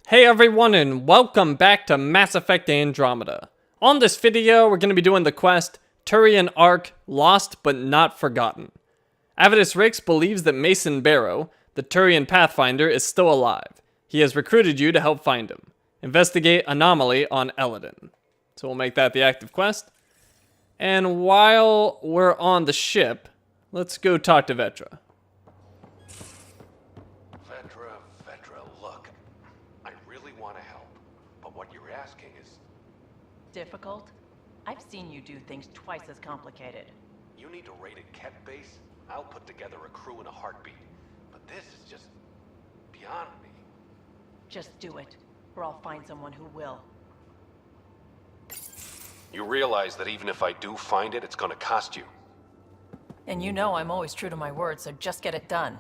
Hey everyone, and welcome back to Mass Effect Andromeda. On this video, we're going to be doing the quest, Turian Ark, Lost But Not Forgotten. Avidus Rix believes that Mason Barrow, the Turian pathfinder, is still alive. He has recruited you to help find him. Investigate anomaly on Eladeen. So we'll make that the active quest. And while we're on the ship, let's go talk to Vetra. Vetra, look. I really want to help, but what you're asking is... Difficult? I've seen you do things twice as complicated. You need to raid a Ket base? I'll put together a crew in a heartbeat. But this is just... beyond me. Just do it, or I'll find someone who will. You realize that even if I do find it, it's gonna cost you. And you know I'm always true to my word, so just get it done.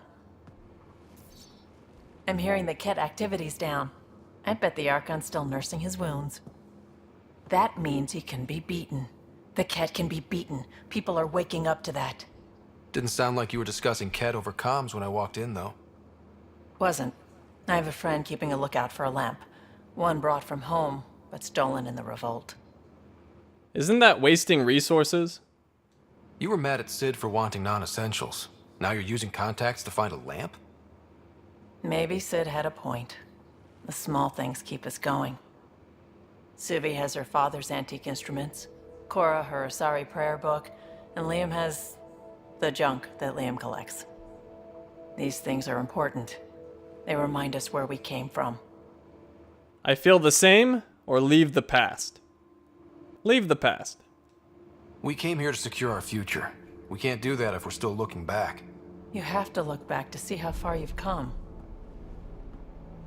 I'm hearing the Ket activity's down. I bet the Archon's still nursing his wounds. That means he can be beaten. The Ket can be beaten. People are waking up to that. Didn't sound like you were discussing Ket over comms when I walked in, though. Wasn't. I have a friend keeping a lookout for a lamp. One brought from home, but stolen in the revolt. Isn't that wasting resources? You were mad at Sid for wanting non-essentials. Now you're using contacts to find a lamp? Maybe Sid had a point. The small things keep us going. Suvi has her father's antique instruments, Cora her Asari prayer book, and Liam has the junk that Liam collects. These things are important. They remind us where we came from. I feel the same, or leave the past. Leave the past. We came here to secure our future. We can't do that if we're still looking back. You have to look back to see how far you've come.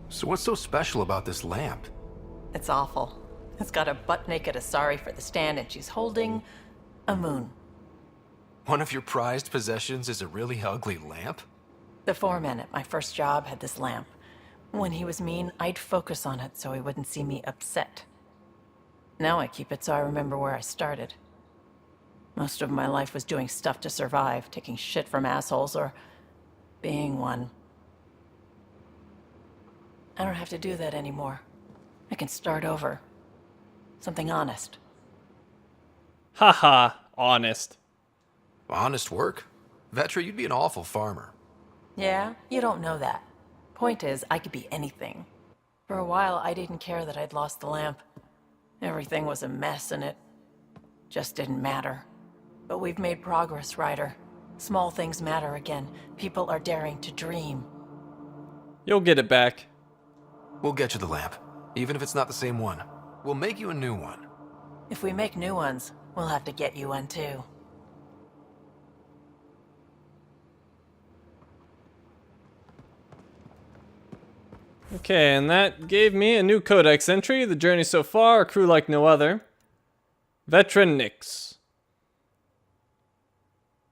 So what's so special about this lamp? It's awful. It's got a butt-naked Asari for the stand, and she's holding a moon. One of your prized possessions is a really ugly lamp? The foreman at my first job had this lamp. When he was mean, I'd focus on it so he wouldn't see me upset. Now I keep it so I remember where I started. Most of my life was doing stuff to survive, taking shit from assholes, or being one. I don't have to do that anymore. I can start over. Something honest. Haha, honest. Honest work? Vetra, you'd be an awful farmer. Yeah, you don't know that. Point is, I could be anything. For a while, I didn't care that I'd lost the lamp. Everything was a mess, and it just didn't matter. But we've made progress, Ryder. Small things matter again. People are daring to dream. You'll get it back. We'll get you the lamp, even if it's not the same one. We'll make you a new one. If we make new ones, we'll have to get you one too. Okay, and that gave me a new codex entry. The journey so far, a crew like no other. Vetra Nix.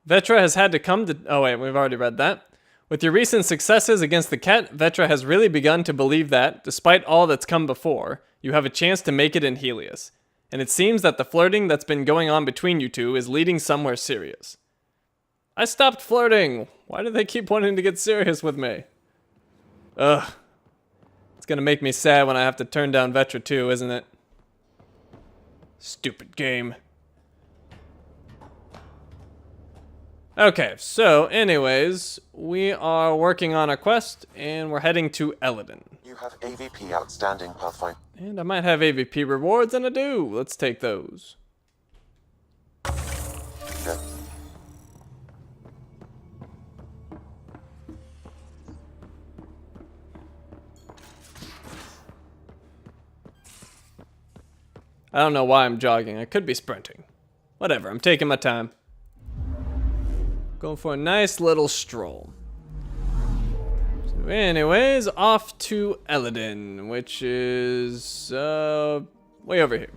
Vetra has had to come to... Oh wait, we've already read that. With your recent successes against the Ket, Vetra has really begun to believe that, despite all that's come before, you have a chance to make it in Helios. And it seems that the flirting that's been going on between you two is leading somewhere serious. I stopped flirting. Why do they keep wanting to get serious with me? Ugh. It's gonna make me sad when I have to turn down Vetra too, isn't it? Stupid game. Okay, so anyways, we are working on a quest, and we're heading to Eladeen. You have AVP outstanding, Pathfinder. And I might have AVP rewards, and I do. Let's take those. Okay. I don't know why I'm jogging. I could be sprinting. Whatever, I'm taking my time. Going for a nice little stroll. So anyways, off to Eladeen, which is way over here.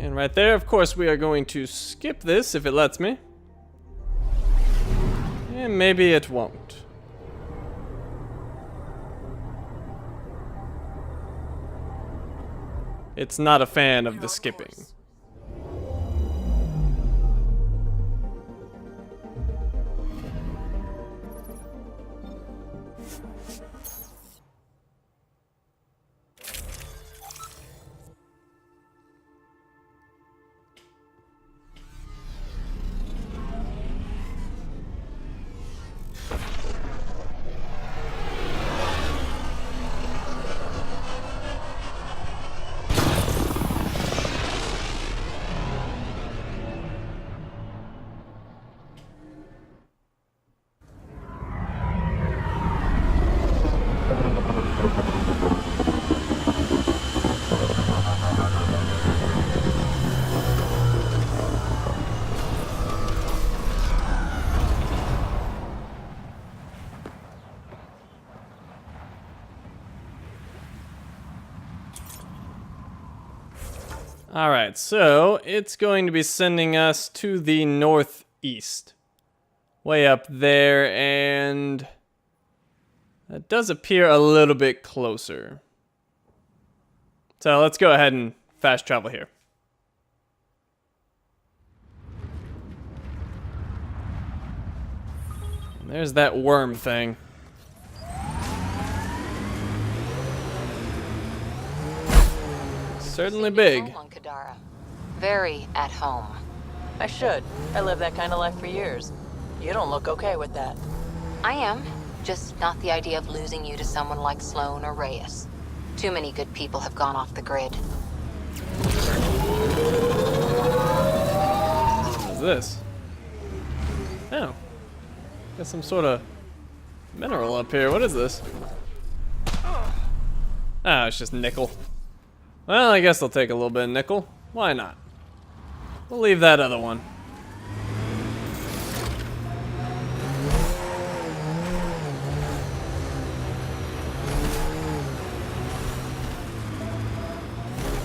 And right there, of course, we are going to skip this if it lets me. And maybe it won't. It's not a fan of the skipping. Alright, so it's going to be sending us to the northeast. Way up there, and that does appear a little bit closer. So let's go ahead and fast travel here. And there's that worm thing. Certainly big. Home on Kadara. Very at home. I should. I lived that kind of life for years. You don't look okay with that. I am. Just not the idea of losing you to someone like Sloan or Reyes. Too many good people have gone off the grid. What is this? Oh. Got some sort of mineral up here. What is this? Oh, it's just nickel. Well, I guess I'll take a little bit of nickel. Why not? We'll leave that other one.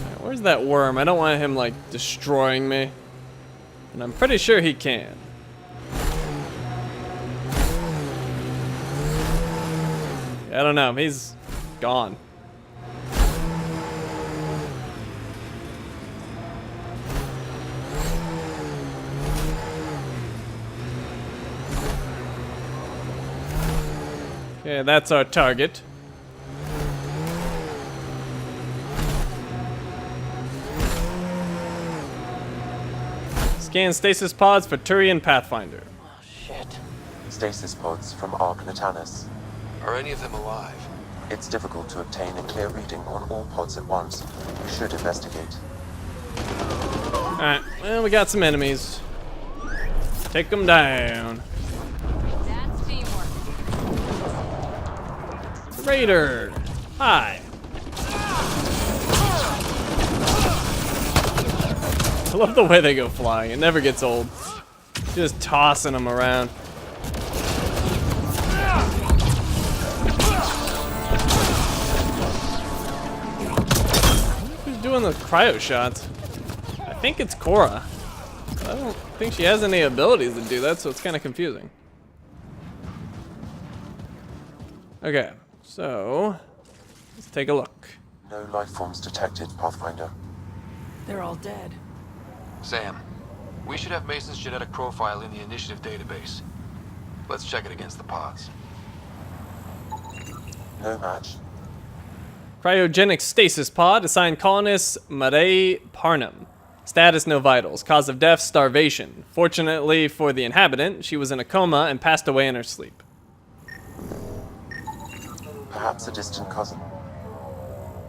Right, where's that worm? I don't want him, like, destroying me. And I'm pretty sure he can. I don't know. He's gone. Okay, that's our target. Scan stasis pods for Turian Pathfinder. Oh, shit. Stasis pods from Ark Tanis. Are any of them alive? It's difficult to obtain a clear reading on all pods at once. You should investigate. Alright, well, we got some enemies. Take them down. That's teamwork. Raider! Hi! I love the way they go flying. It never gets old. Just tossing them around. Who's doing the cryo shots? I think it's Cora. I don't think she has any abilities to do that, so it's kind of confusing. Okay, so let's take a look. No life forms detected, Pathfinder. They're all dead. Sam, we should have Mason's genetic profile in the initiative database. Let's check it against the pods. No match. Cryogenic stasis pod assigned colonist Mare Parnum. Status no vitals. Cause of death starvation. Fortunately for the inhabitant, she was in a coma and passed away in her sleep. Perhaps a distant cousin.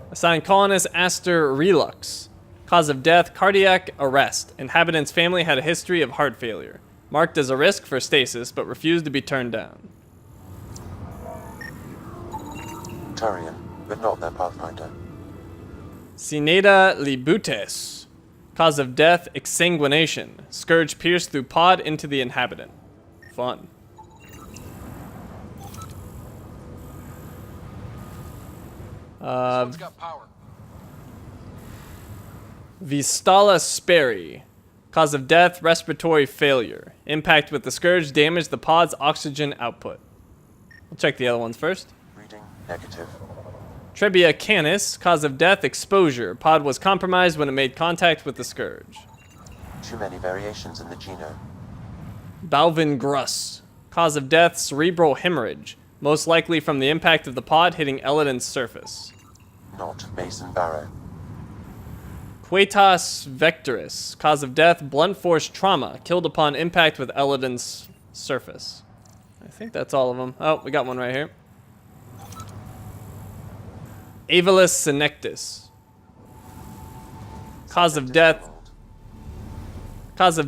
Assigned colonist Aster Relux. Cause of death cardiac arrest. Inhabitant's family had a history of heart failure. Marked as a risk for stasis, but refused to be turned down. Turian, but not their Pathfinder. Cineda Libutes. Cause of death exsanguination. Scourge pierced through pod into the inhabitant. Fun. This one's got power. Vistala Sperry. Cause of death, respiratory failure. Impact with the Scourge damaged the pod's oxygen output. We'll check the other ones first. Reading negative. Trebia Canis. Cause of death, exposure. Pod was compromised when it made contact with the Scourge. Too many variations in the genome. Balvin Gruss. Cause of death, cerebral hemorrhage. Most likely from the impact of the pod hitting Eladeen's surface. Not Mason Barrow. Quatas Vectoris. Cause of death, blunt force trauma. Killed upon impact with Eladeen's surface. I think that's all of them. Oh, we got one right here. Avalus Senectus. Cause of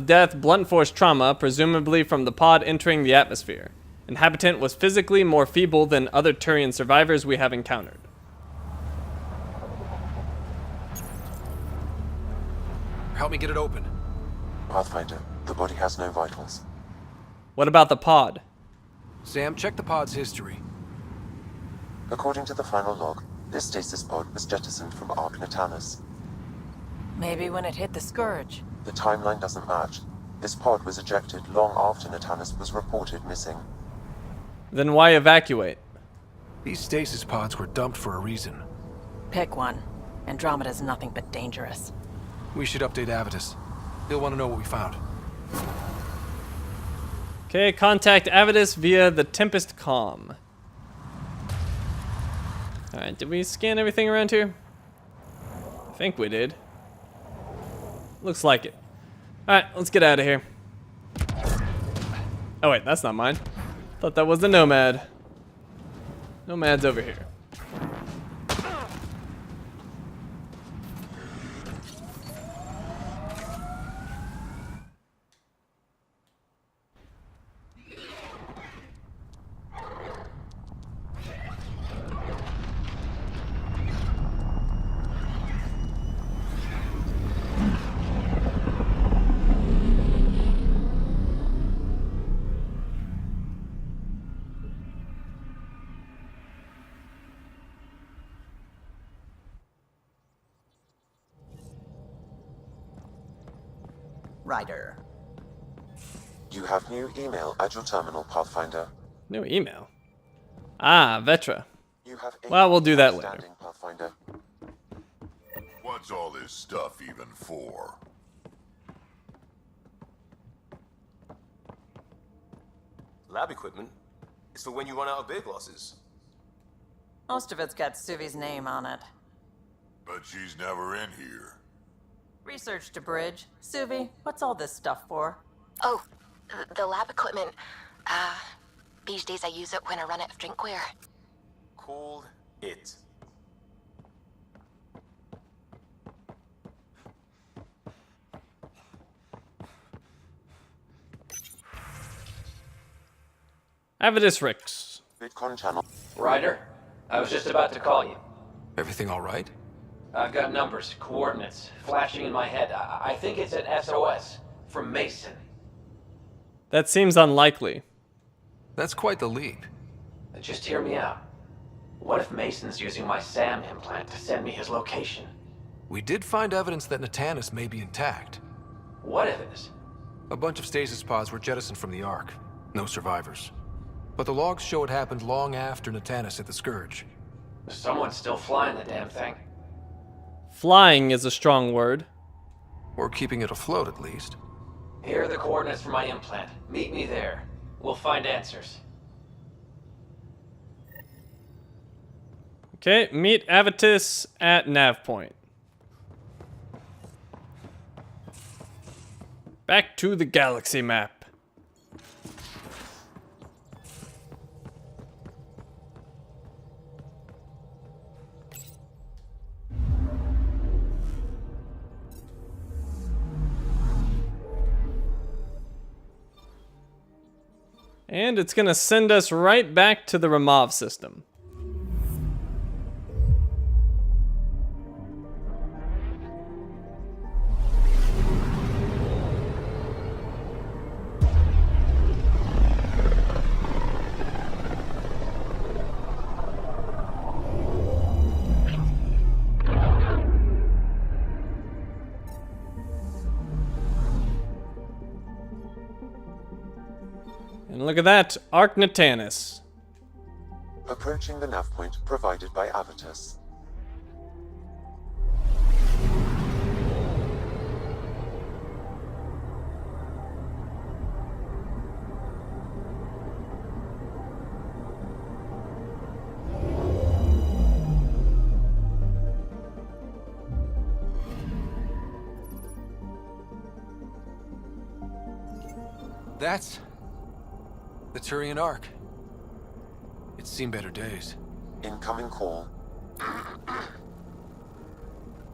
death, blunt force trauma, presumably from the pod entering the atmosphere. Inhabitant was physically more feeble than other Turian survivors we have encountered. Help me get it open. Pathfinder, the body has no vitals. What about the pod? Sam, check the pod's history. According to the final log, this stasis pod was jettisoned from Ark Tanis. Maybe when it hit the Scourge. The timeline doesn't match. This pod was ejected long after Tanis was reported missing. Then why evacuate? These stasis pods were dumped for a reason. Pick one. Andromeda's nothing but dangerous. We should update Avitus. He'll want to know what we found. Okay, contact Avitus via the Tempest Comm. Alright, did we scan everything around here? I think we did. Looks like it. Alright, let's get out of here. Oh wait, that's not mine. Thought that was the Nomad. Nomad's over here. Ryder. You have new email at your terminal, Pathfinder. New email. Ah, Vetra. You have Well, we'll do that later. outstanding, Pathfinder. What's all this stuff even for? Lab equipment. It's for when you run out of big losses. Most of it's got Suvi's name on it. But she's never in here. Research to bridge. Suvi, what's all this stuff for? Oh, the lab equipment. These days I use it when I run out of drinkware. Cool it. Avidus Rix. Bitcoin channel. Ryder, I was just about to call you. Everything all right? I've got numbers, coordinates, flashing in my head. I think it's an SOS from Mason. That seems unlikely. That's quite the leap. Just hear me out. What if Mason's using my SAM implant to send me his location? We did find evidence that Tanis may be intact. What evidence? A bunch of stasis pods were jettisoned from the Ark. No survivors. But the logs show it happened long after Tanis hit the Scourge. Someone's still flying the damn thing. Flying is a strong word. Or keeping it afloat, at least. Here are the coordinates for my implant. Meet me there. We'll find answers. Okay, meet Avitus at nav point. Back to the galaxy map. And it's gonna send us right back to the Ramov system. And look at that, Ark Tanis. Approaching the nav point provided by Avatus. That's the Turian Ark. It's seen better days. Incoming call.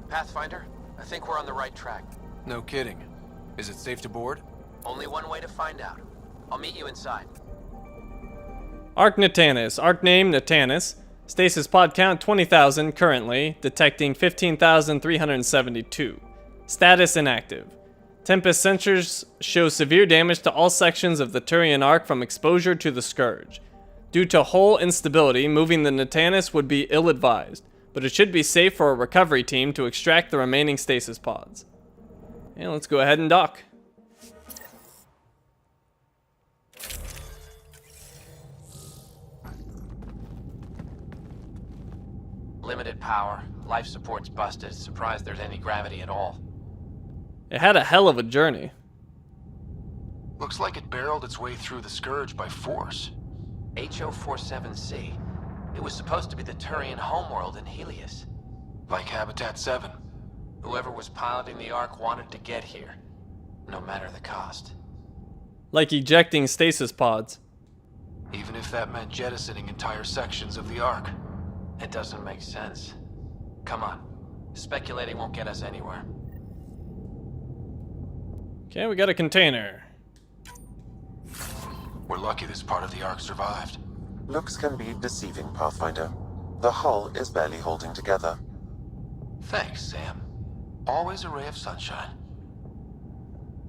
Pathfinder, I think we're on the right track. No kidding. Is it safe to board? Only one way to find out. I'll meet you inside. Ark Tanis. Ark name Tanis. Stasis pod count 20,000 currently. Detecting 15,372. Status inactive. Tempest sensors show severe damage to all sections of the Turian Ark from exposure to the Scourge. Due to hull instability, moving the Tanis would be ill-advised, but it should be safe for a recovery team to extract the remaining stasis pods. And let's go ahead and dock. Limited power. Life support's busted. Surprised there's any gravity at all. It had a hell of a journey. Looks like it barreled its way through the Scourge by force. HO47C. It was supposed to be the Turian homeworld in Helios. Like Habitat 7. Whoever was piloting the Ark wanted to get here, no matter the cost. Like ejecting stasis pods. Even if that meant jettisoning entire sections of the Ark. It doesn't make sense. Come on. Speculating won't get us anywhere. Okay, we got a container. We're lucky this part of the Ark survived. Looks can be deceiving, Pathfinder. The hull is barely holding together. Thanks, Sam. Always a ray of sunshine.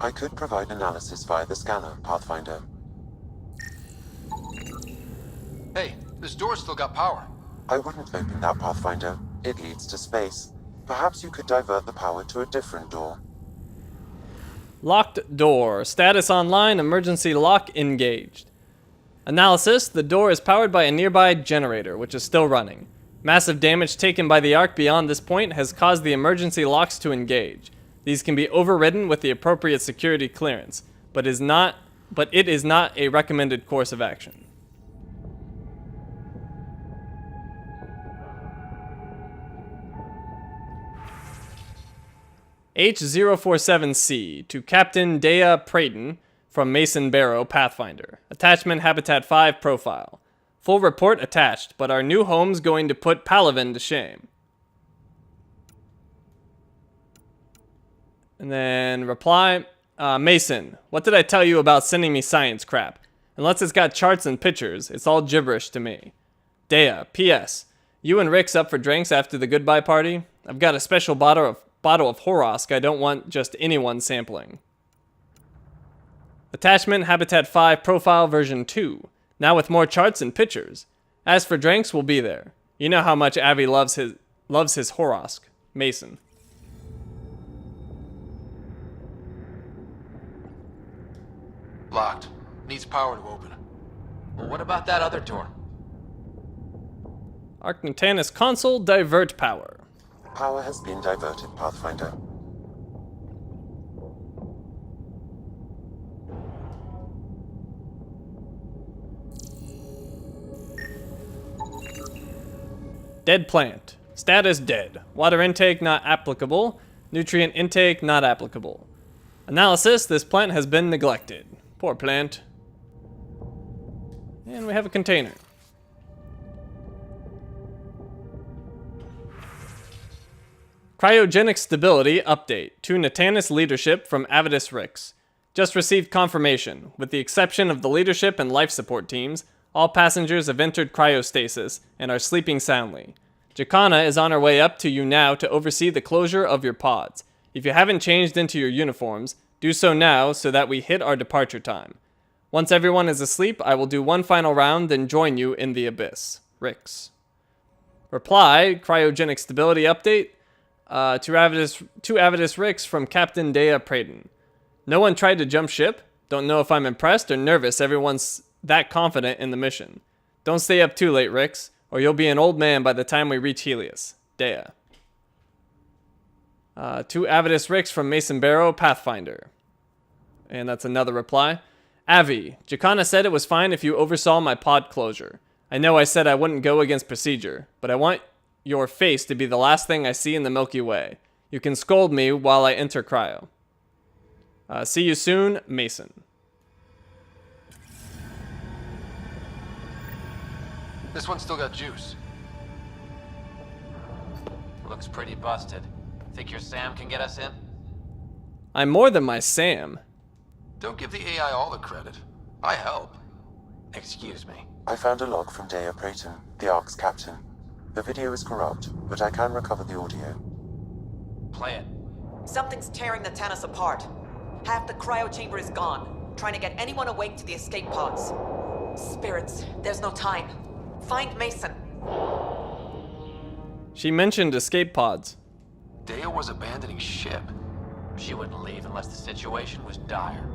I could provide analysis via the scanner, Pathfinder. Hey, this door's still got power. I wouldn't open that, Pathfinder. It leads to space. Perhaps you could divert the power to a different door. Locked door. Status online. Emergency lock engaged. Analysis. The door is powered by a nearby generator, which is still running. Massive damage taken by the Ark beyond this point has caused the emergency locks to engage. These can be overridden with the appropriate security clearance, but it is not a recommended course of action. H047C to Captain Dea Praden from Mason Barrow, Pathfinder. Attachment Habitat 5 profile. Full report attached, but our new home's going to put Palavin to shame. And then reply, Mason, what did I tell you about sending me science crap? Unless it's got charts and pictures, it's all gibberish to me. Dea, P.S. You and Rick's up for drinks after the goodbye party? I've got a special bottle of Horosk I don't want just anyone sampling. Attachment Habitat 5 Profile version 2. Now with more charts and pictures. As for drinks, we'll be there. You know how much Avi loves his Horosk. Mason. Locked. Needs power to open. Well, what about that other door? Ark Tanis console divert power. Power has been diverted, Pathfinder. Dead plant. Status dead. Water intake not applicable. Nutrient intake not applicable. Analysis, this plant has been neglected. Poor plant. And we have a container. Cryogenic stability update to Tanis leadership from Avidus Rix. Just received confirmation. With the exception of the leadership and life support teams, all passengers have entered cryostasis and are sleeping soundly. Jacana is on her way up to you now to oversee the closure of your pods. If you haven't changed into your uniforms, do so now so that we hit our departure time. Once everyone is asleep, I will do one final round, then join you in the abyss. Rix. Reply, cryogenic stability update, to Avidus Rix from Captain Dea Praden. No one tried to jump ship? Don't know if I'm impressed or nervous everyone's that confident in the mission. Don't stay up too late, Rix, or you'll be an old man by the time we reach Helios. Dea. To Avidus Rix from Mason Barrow, Pathfinder. And that's another reply. Avi, Jacana said it was fine if you oversaw my pod closure. I know I said I wouldn't go against procedure, but I want your face to be the last thing I see in the Milky Way. You can scold me while I enter cryo. See you soon, Mason. This one's still got juice. Looks pretty busted. Think your Sam can get us in? I'm more than my Sam. Don't give the AI all the credit. I help. Excuse me. I found a log from Dea Prayton, the Ark's captain. The video is corrupt, but I can recover the audio. Play it. Something's tearing the Tanis apart. Half the cryo chamber is gone, trying to get anyone awake to the escape pods. Spirits, there's no time. Find Mason. She mentioned escape pods. Dea was abandoning ship. She wouldn't leave unless the situation was dire.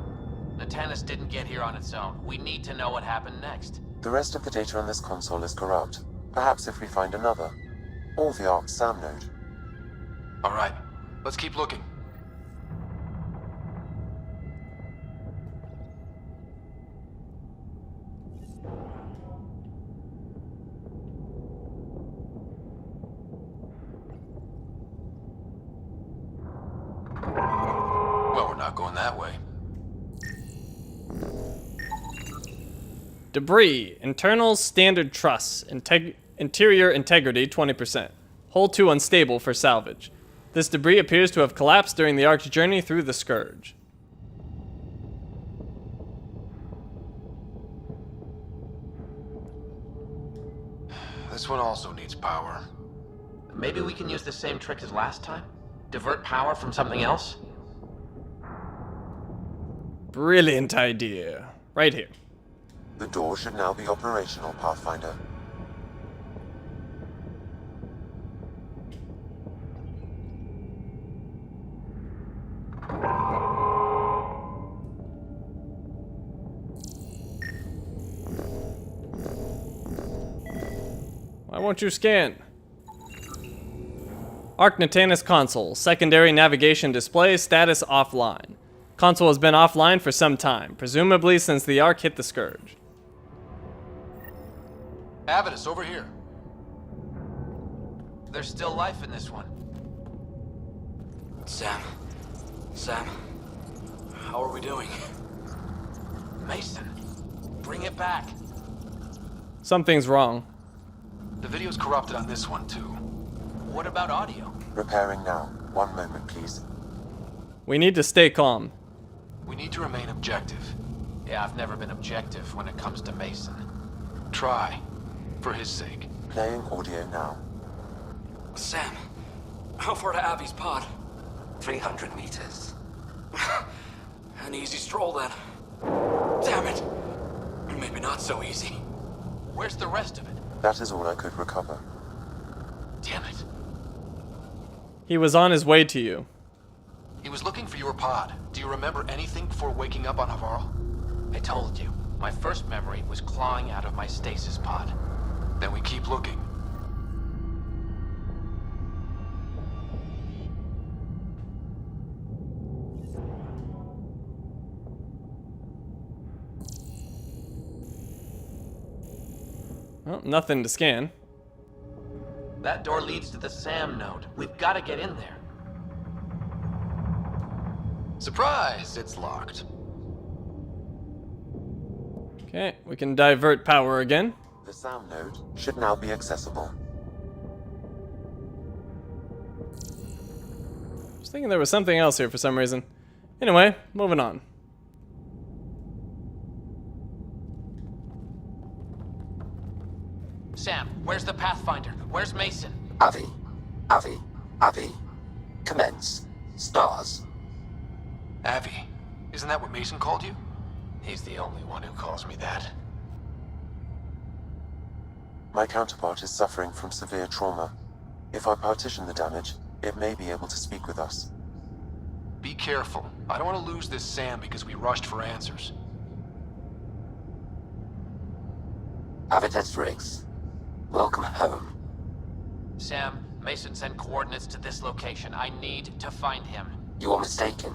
The Tanis didn't get here on its own. We need to know what happened next. The rest of the data on this console is corrupt. Perhaps if we find another. Or the Ark's SAM node. Alright, let's keep looking. Well, we're not going that way. Debris. Internal standard truss. Interior integrity 20%. Hull 2 unstable for salvage. This debris appears to have collapsed during the Ark's journey through the Scourge. This one also needs power. Maybe we can use the same trick as last time? Divert power from something else? Brilliant idea. Right here. The door should now be operational, Pathfinder. Why won't you scan? Ark Tanis console. Secondary navigation display. Status offline. Console has been offline for some time, presumably since the Ark hit the Scourge. Avidus, over here. There's still life in this one. Sam, how are we doing? Mason, bring it back. Something's wrong. The video's corrupted on this one, too. What about audio? Repairing now. 1 moment, please. We need to stay calm. We need to remain objective. Yeah, I've never been objective when it comes to Mason. Try. For his sake. Playing audio now. Sam, how far to Abby's pod? 300 meters. An easy stroll then. Damn it! Maybe not so easy. Where's the rest of it? That is all I could recover. Damn it. He was on his way to you. He was looking for your pod. Do you remember anything before waking up on Havarl? I told you. My first memory was clawing out of my stasis pod. Then we keep looking. Well, nothing to scan. That door leads to the SAM node. We've got to get in there. Surprise! It's locked. Okay, we can divert power again. The SAM node should now be accessible. Just thinking there was something else here for some reason. Anyway, moving on. Sam, where's the Pathfinder? Where's Mason? Avi. Commence. Stars. Avi. Isn't that what Mason called you? He's the only one who calls me that. My counterpart is suffering from severe trauma. If I partition the damage, it may be able to speak with us. Be careful. I don't want to lose this Sam because we rushed for answers. Avitus Riggs, welcome home. Sam, Mason sent coordinates to this location. I need to find him. You are mistaken.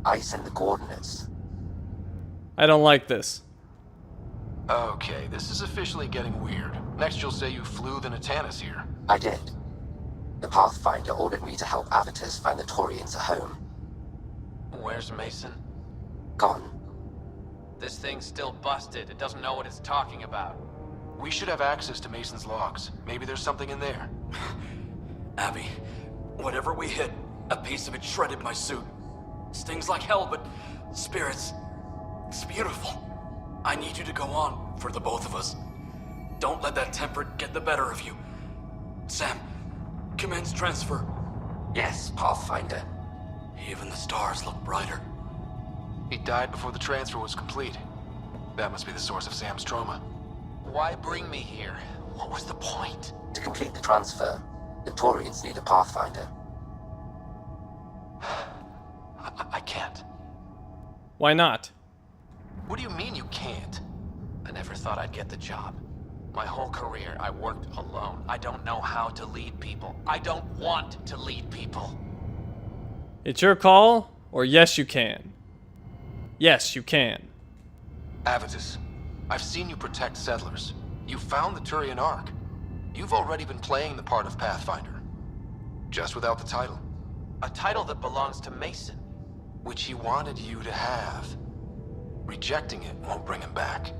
I sent the coordinates. I don't like this. Okay, this is officially getting weird. Next you'll say you flew the Tanis here. I did. The Pathfinder ordered me to help Avitus find the Turians a home. Where's Mason? Gone. This thing's still busted. It doesn't know what it's talking about. We should have access to Mason's logs. Maybe there's something in there. Abby, whatever we hit, a piece of it shredded my suit. Stings like hell, but spirits, it's beautiful. I need you to go on, for the both of us. Don't let that temper get the better of you. Sam, commence transfer. Yes, Pathfinder. Even the stars look brighter. He died before the transfer was complete. That must be the source of Sam's trauma. Why bring me here? What was the point? To complete the transfer, the Turians need a Pathfinder. I can't. Why not? What do you mean you can't? I never thought I'd get the job. My whole career, I worked alone. I don't know how to lead people. I don't want to lead people. It's your call, or yes, you can. Yes, you can. Avitus, I've seen you protect settlers. You found the Turian Ark. You've already been playing the part of Pathfinder. Just without the title. A title that belongs to Mason. Which he wanted you to have. Rejecting it won't bring him back.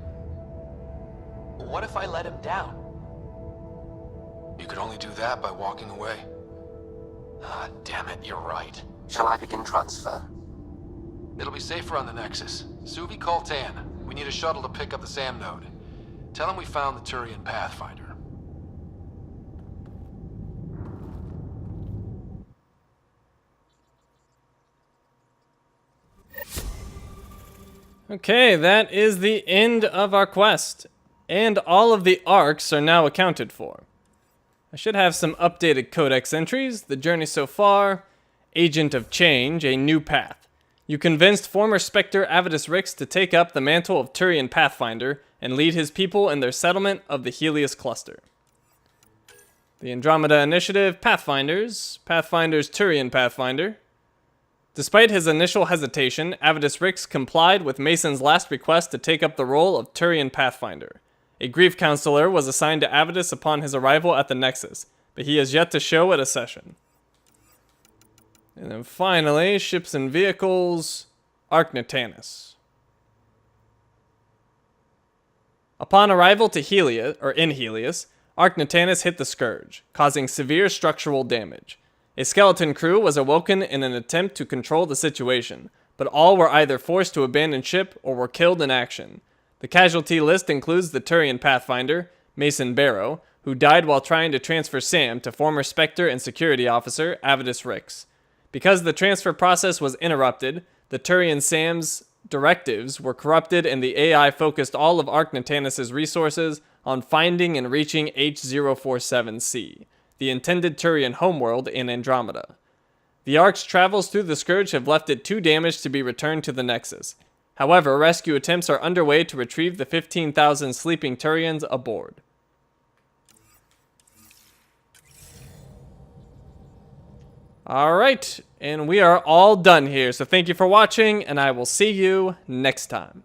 What if I let him down? You could only do that by walking away. Ah, damn it, you're right. Shall I begin transfer? It'll be safer on the Nexus. Suvi, call Tan. We need a shuttle to pick up the SAM node. Tell him we found the Turian Pathfinder. Okay, that is the end of our quest. And all of the arcs are now accounted for. I should have some updated codex entries. The journey so far. Agent of Change, a new path. You convinced former Spectre Avitus Rix to take up the mantle of Turian Pathfinder and lead his people in their settlement of the Helios Cluster. The Andromeda Initiative, Pathfinders, Turian Pathfinder. Despite his initial hesitation, Avitus Rix complied with Mason's last request to take up the role of Turian Pathfinder. A grief counselor was assigned to Avitus upon his arrival at the Nexus, but he has yet to show at a session. And then finally, ships and vehicles, Ark Tanis. Upon arrival to in Helios, Ark Tanis hit the Scourge, causing severe structural damage. A skeleton crew was awoken in an attempt to control the situation, but all were either forced to abandon ship or were killed in action. The casualty list includes the Turian Pathfinder, Mason Barrow, who died while trying to transfer Sam to former Spectre and security officer Avitus Rix. Because the transfer process was interrupted, the Turian Sam's directives were corrupted and the AI focused all of Ark Tanis' resources on finding and reaching H047C, the intended Turian homeworld in Andromeda. The Ark's travels through the Scourge have left it too damaged to be returned to the Nexus. However, rescue attempts are underway to retrieve the 15,000 sleeping Turians aboard. Alright, and we are all done here, so thank you for watching, and I will see you next time.